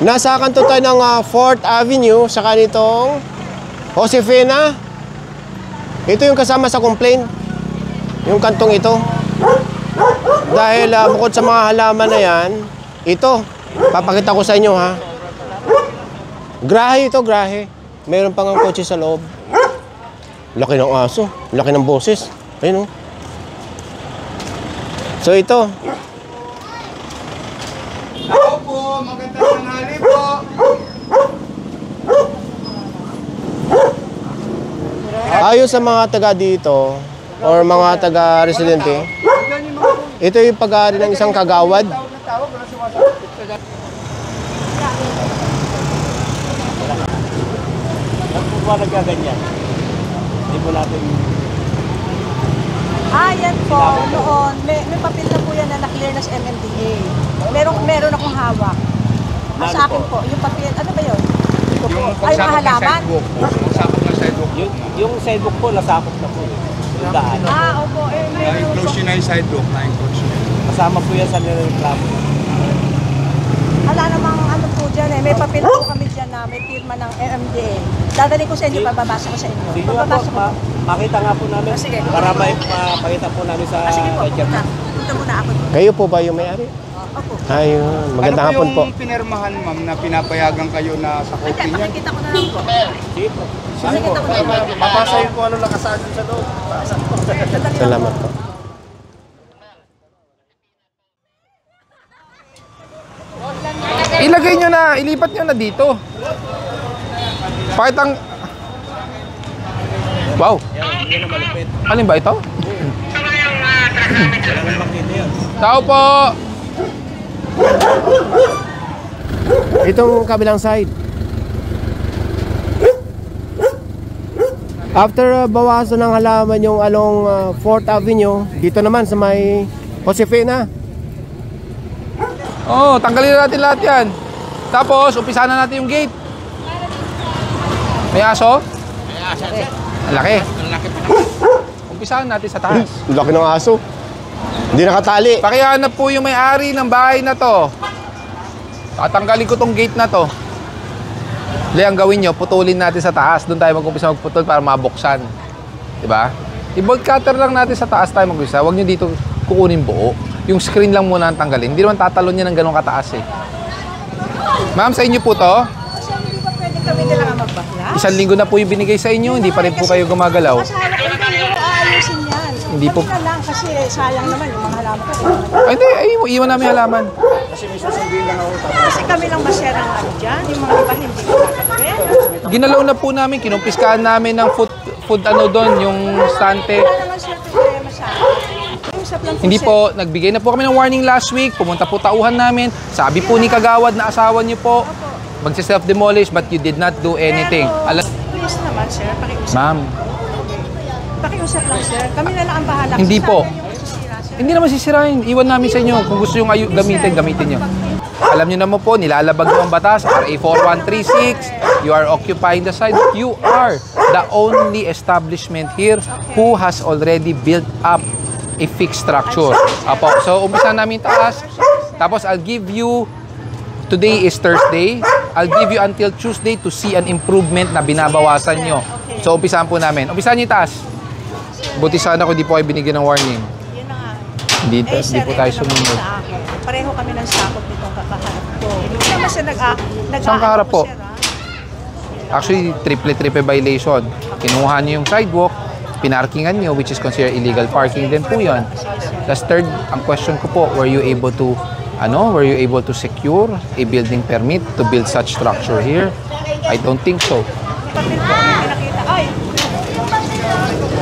Nasa kanto tayo ng 4th Avenue sa kanitong Josefina. Ito yung kasama sa complaint. Yung kantong ito. Dahil bukod sa mga halaman na yan, ito, papakita ko sa inyo ha. Grahe ito, grahe. Meron pang ang kotse sa loob. Laki ng aso, laki ng boses. Ayun o. So ito. Ako po, magandang tanghali po. Ayon sa mga taga dito or mga taga residente, ito yung pag-aari ng isang kagawad. Bakit po ba nagkaganyan? Hindi po natin... Yan po, noon, may papel na po yan na na-clear na sa MMDA. Meron akong hawak. Sa akin po, yung papel, ano ba yun? Ay, mahalaman. Yung sidewalk po, nasakop na po. Yung daan. Opo. Na-enclose yun na yung sidewalk. Na-enclose yun. Kasama po yan sa nireklamo. Wala namang ano po dyan eh. May papel po kami dyan na may firma ng MMDA. Dadali ko sa inyo, bababasa ko sa inyo. Sige nga po, makita nga po namin. Sige. Para makita po namin sa Sige po, ledger. punta muna ako. Kayo po ba yung may-ari? Opo. Ayun, magandang hapon po. Ano po yung pinirmahan, ma'am, na pinapayagan kayo na sa Ay, copy niya? pakikita ko na lang po. Sige po. Pakikita ko na lang. Mapasa yun kung ano nakasaad sa loob. Salamat po. Ilagay nyo na, ilipat nyo na dito. Bakit ang... Wow! Yan ang malupit. Alin ba ito? Kailangan makita yun. Tao po! Itong kabilang side. After bawasan ng halaman yung along 4th Avenue, dito naman sa may Josefina. Tanggalin na natin lahat yan. Tapos, umpisa na natin yung gate. May aso? May asa. Ang laki. Ang laki pa naman. Umpisahan natin sa taas. Laki ng aso. Hindi nakatali. Pakihanap po yung may-ari ng bahay na to. Tatanggalin ko tong gate na to. Hindi, ang gawin nyo, putulin natin sa taas. Doon tayo mag-umpisa magputol para mabuksan. Diba? I-bolt cutter lang natin sa taas tayo mag-umpisa. Huwag nyo dito kukunin buo. Yung screen lang muna ang tanggalin. Hindi naman tatalon yan ng ganong kataas eh. Ma'am, sa inyo po to? Kasi hindi ba pwede kami kailangan magbaklas? 1 linggo na po yung binigay sa inyo. Hindi pa rin po kayo gumagalaw. Kasi halak ko hindi ko aayusin yan. Hindi po. Kami na lang kasi sayang naman yung mga halaman ko. Ay, hindi. Ay, iwan namin halaman. Kasi may susundin lang ako. Kasi kami lang ba-share ang ano dyan. Yung mga iba hindi ko gagawin. Ginalaw na po namin. Kinumpiskahan namin ng food ano doon, yung stante. Wala naman sila problema sa akin. Usap lang Hindi sir. po, nagbigay na po kami ng warning last week. Pumunta po tauhan namin. Sabi po ni Kagawad na asawa niyo po, magsi-self-demolish but you did not do anything. Pero, please naman sir, pakiusap. Ma'am, Pakiusap lang sir. Kami na lang ang bahala. Hindi Kasi po. sayang yung masisira, sir. hindi naman sisirain. Iwan namin sa inyo. Kung gusto yung gamitin, gamitin nyo. Alam nyo naman po, nilalabag nyo ang batas. RA 4136, you are occupying the site. You are the only establishment here who has already built up a fixed structure. Apo. So, umpisa namin taas. Tapos, I'll give you, today is Thursday, I'll give you until Tuesday to see an improvement na binabawasan nyo. So, umpisahan po namin. Umpisahan nyo yung taas. Buti sana kung di po kayo binigyan ng warning. Yun na nga. Hindi sir, po tayo ito naman sumunod. sa akin. Pareho kami ng sakot nitong kakaharap ko. Hindi naman siya Saan kaharap po? sir, Actually, triple violation. Kinuha niyo yung sidewalk, pinarkingan niyo, which is considered illegal parking din po yun. Tapos third, ang question ko po, were you able to secure a building permit to build such structure here? I don't think so. Papel po kami pinakita. Ay!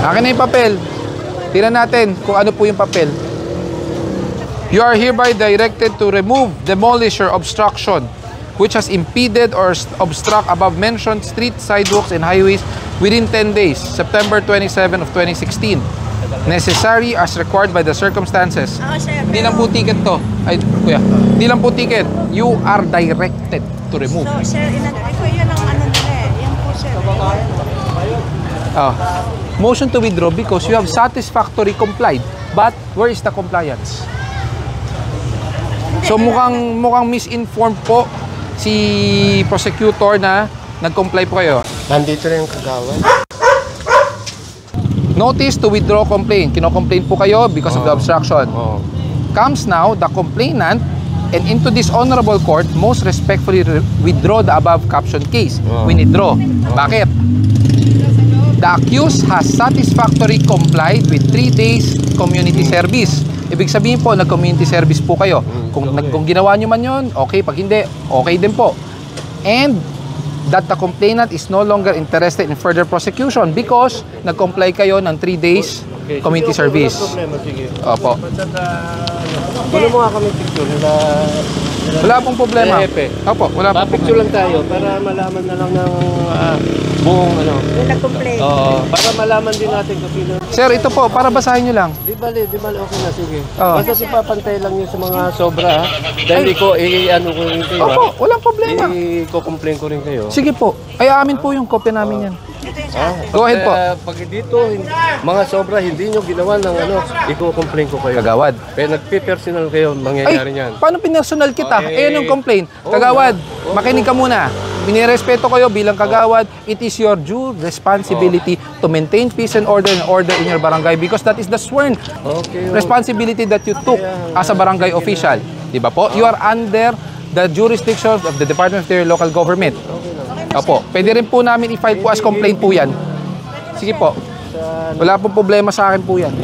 Akin na yung papel. Tingnan natin kung ano po yung papel. You are hereby directed to remove, demolish, or obstruction which has impeded or obstruct above mentioned streets, sidewalks, and highways within 10 days, September 27 of 2016. Necessary as required by the circumstances. Sir, Hindi lang po ticket to. Ay, kuya. Hindi lang po ticket. You are directed to remove. So, sir, ito yun ang ano nila eh. Yan po, sir. Motion to withdraw because you have satisfactory complied. But where is the compliance? So mukhang misinformed po si prosecutor na nag-comply po kayo. Nandito na yung kagawad. Notice to withdraw complaint. Kino-complain po kayo because of the obstruction. Comes now the complainant, and into this honorable court, most respectfully withdraw the above caption case. We withdraw. Bakit? The accused has satisfactorily complied with 3 days community service. Ibig sabihin po, nag-community service po kayo. Kung ginawa nyo man yun, okay. Pag hindi, okay din po. And that the complainant is no longer interested in further prosecution because nag-comply kayo ng 3 days community service. Opo. Kuno mo nga kami picture nila. Wala pong problema. Opo, wala pong Picture lang tayo para malaman na lang ng buong ano. Yung nag-complain. Para malaman din natin kung sino. Sir, ito po, para basahin nyo lang. Di bali, okay na, sige. Oo. Basta ipapantay lang yun sa mga sobra ha. Dahil ko, ano ko rin kayo ha. Opo, walang problema. I-complain ko rin kayo. Sige po, ay amin po yung kopya namin yan. Go ahead po. Pag dito, mga sobra, hindi nyo ginawa ng ano, i-complain ko kayo. Kagawad. Pero nagpe-personal kayo, mangyayari niyan. Paano pinersonal kita? Eh, yung complaint. Kagawad, makinig ka muna. Binirespeto kayo bilang kagawad. It is your due responsibility to maintain peace and order in your barangay because that is the sworn responsibility that you took as a barangay official. Di ba po? You are under the jurisdiction of the Department of the Local Government. Opo. Pwede rin po namin i-file po as complaint po yan. Sige po. Wala po problema sa akin po yan.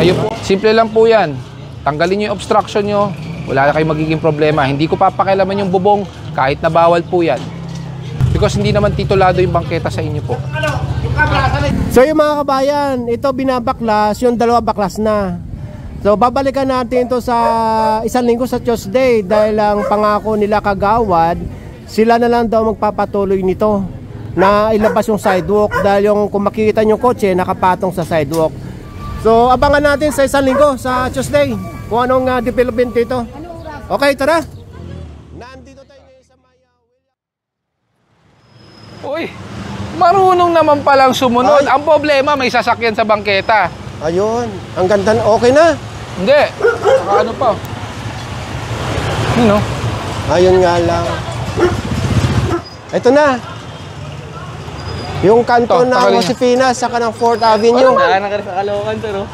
Kayo po. Simple lang po yan. Tanggalin nyo yung obstruction nyo. Wala na kayong magiging problema. Hindi ko papakialaman yung bubong kahit na bawal po yan. Because hindi naman titulado yung bangketa sa inyo po. So yung mga kabayan, ito binabaklas, yung 2 baklas na. So babalikan natin ito sa 1 linggo sa Tuesday dahil ang pangako nila kagawad, sila na lang daw magpapatuloy nito na ilabas yung sidewalk dahil yung kung makikita nyo kotse nakapatong sa sidewalk. So abangan natin sa 1 linggo sa Tuesday kung anong development dito. Okay, tara. Nandito tayo ngayon sa Maya. Uy, marunong naman palang sumunod. Ang problema, may sasakyan sa bangketa. Ayun, ang ganda. Okay na. Hindi. Saka ano pa. Yun o. Ayun nga lang. Ito na. Yung kanto ng tanggalin Josefina saka ng 4th Avenue. Nakanak ka sa Caloocan, sir. 1,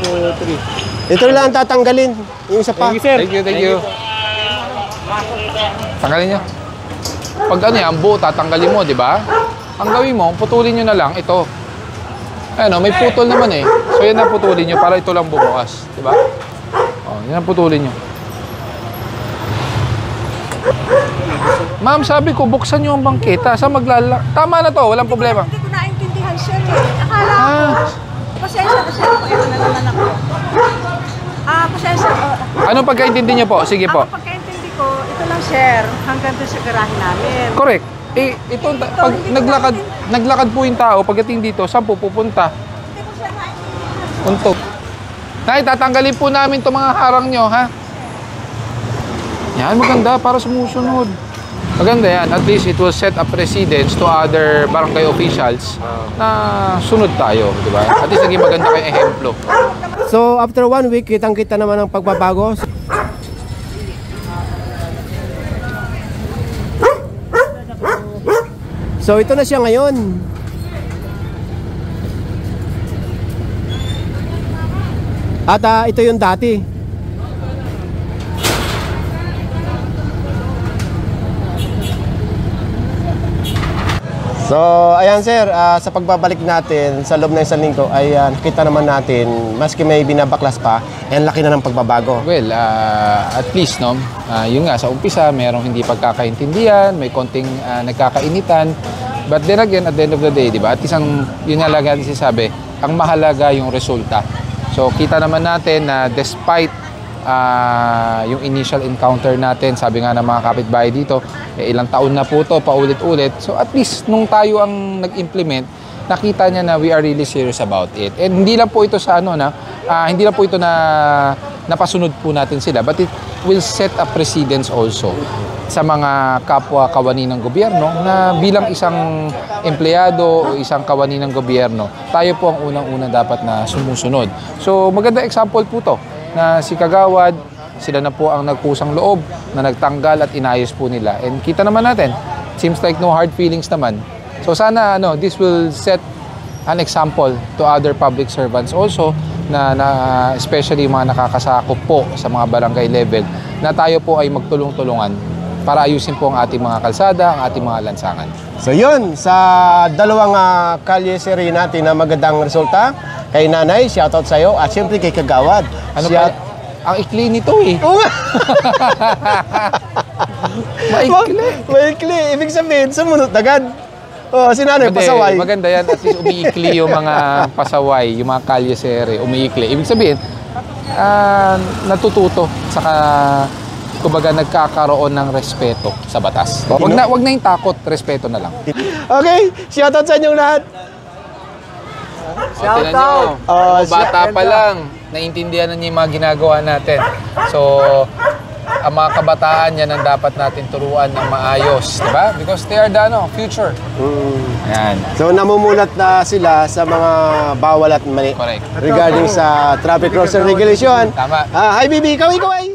2, 3. Ito lang ang tatanggalin. Yung isa pa. Thank you. Tanggalin nyo. Pag ano yan, buo, tatanggalin mo, di ba? Ang gawin mo, putulin nyo na lang ito. Ayan o, may putol naman eh. So yan ang putulin nyo para ito lang bumukas. Di ba? O, yan ang putulin nyo. Ma'am, sabi ko, buksan nyo ang bangketa. Sa Tama na to, walang problema. Hindi ko naintindihan, sir. Akala ko. Pasensya na, sir. Ito na naman ako. Pasensya. Anong pagkaintindi nyo po? Sige po. Ang pagkaintindi ko, ito lang, sir. Hanggang doon sa garahe namin. Correct. Eh, ito, pag naglakad po yung tao, pagdating dito, saan po pupunta? Hindi ko siya naintindihan. Untok. Nay, tatanggalin po namin itong mga harang nyo, ha? Yan, maganda para sumusunod. Maganda yan. At least it will set a precedence to other barangay officials na sunod tayo, di ba? At least naging maganda kayong ehemplo. So after 1 week, kitang-kita naman ang pagbabago. So ito na siya ngayon. At ito yung dati. So, ayan sir, sa pagbabalik natin sa loob ng 1 linggo ay nakita naman natin, maski may binabaklas pa, ang laki na ng pagbabago. Well, at least, no, yun nga, sa umpisa, merong hindi pagkakaintindihan, may konting nagkakainitan. But then again, at the end of the day, di ba, at least yun nga lang natin sinasabi, ang mahalaga yung resulta. So, kita naman natin na despite yung initial encounter natin, sabi nga ng mga kapitbahay dito, ilang taon na po to, paulit-ulit. So at least nung tayo ang nag-implement, nakita niya na we are really serious about it. And hindi lang po ito sa hindi lang po ito na napasunod po natin sila, but it will set a precedence also sa mga kapwa kawani ng gobyerno na bilang isang empleyado o isang kawani ng gobyerno, tayo po ang unang-una dapat na sumusunod. So maganda example po to na si Kagawad sila na po ang nagpusang loob na nagtanggal at inayos po nila. And kita naman natin, seems like no hard feelings naman. So sana this will set an example to other public servants also na especially yung mga nakakasakop po sa mga barangay level na tayo po ay magtulong-tulungan para ayusin po ang ating mga kalsada, ang ating mga lansangan. So yun, sa dalawang kalye seri natin na magandang resulta, kay Nanay, shoutout sa'yo, at siyempre kay Kagawad. Ang ikli nito eh. Oo nga! Maikli. Maikli. Ibig sabihin, sumunod agad. Oh, si Nanay, Hindi, pasaway. maganda yan. At least umiikli yung mga pasaway, yung mga kalye seri, umiikli. Ibig sabihin, natututo. Saka, kumbaga, nagkakaroon ng respeto sa batas. Wag na yung takot, respeto na lang. Okay, shoutout sa inyong lahat. Shout out! Bata pa lang, naiintindihan na niya yung mga ginagawa natin. So, ang mga kabataan yan ang dapat natin turuan ng maayos, di ba? Because they are the future. Ayan. So, namumulat na sila sa mga bawal at mali. Correct. Regarding sa traffic rules and regulation. Tama. Hi, Bibi. Ikaw ay.